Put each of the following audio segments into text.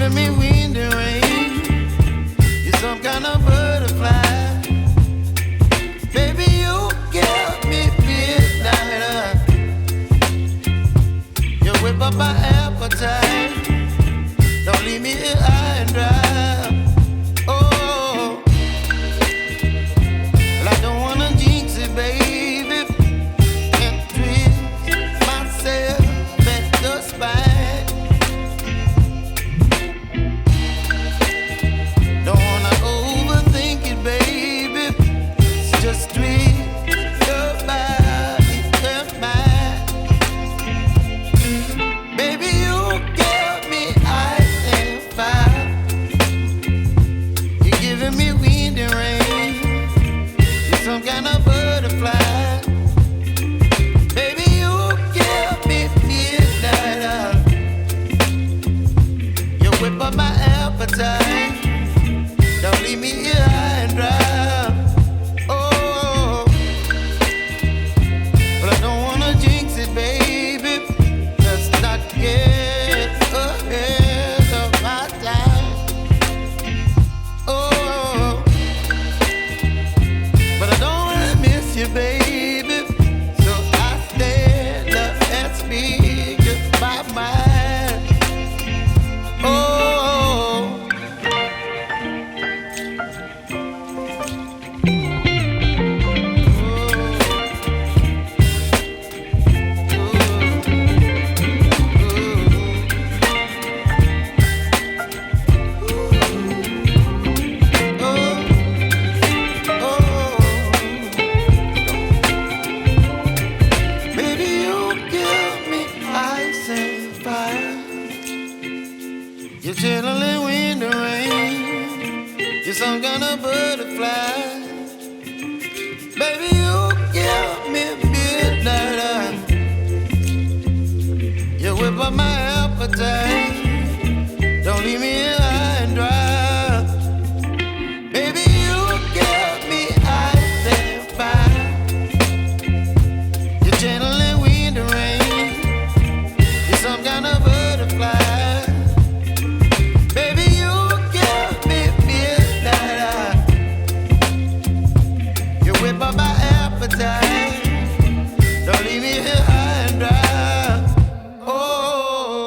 giving me wind and rain. You're some kind of butterfly. Baby, you give me midnight. You whip up my appetite. Don't leave me here high and dry. Oh, well, I don't wanna jinx it, baby, and twist myself at the spine. Don't wanna overthink it, baby. It's just twist your body and mine. Baby, you give me ice and fire. You're giving me wind and rain. You're some kind of butterfly. Baby, you give me midnight. You whip up my appetite. Don't leave me here high and dry. Oh, but I don't wanna jinx it, baby. Let's not get ahead of my time. Oh, but I don't wanna miss you, baby. So I stand up and speak my mind. Oh. Baby, you give me ice and fire. You're chilling wind and rain. You're some kind of butterfly. Baby, you give me midnight. You whip up my appetite. Don't leave me here high and dry. Baby, you give me ice and fire. You're channeling wind and rain. You're some kind of butterfly. Baby, you give me midnight. You whip up my appetite. Don't leave me here high and dry. Oh,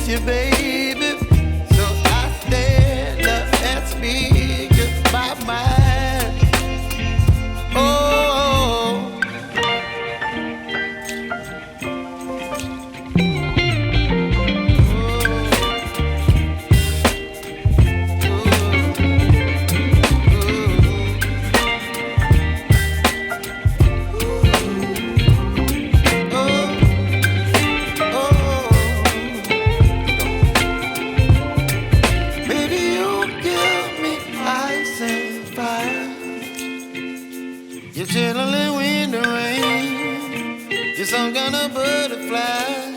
miss you, baby. So I stand up and speak my mind. Oh, you're chilling in the rain. You're some kind of butterfly.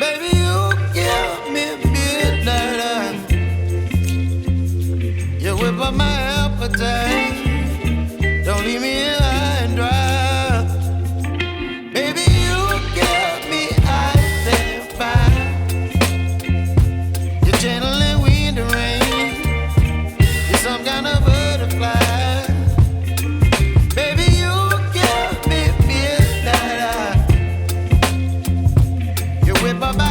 Baby, you give me midnight. You whip up my appetite. Don't leave me here high and dry. Baby, you give me ice and fire. You're channeling wind and rain. You're some kind of butterfly. Bye-bye.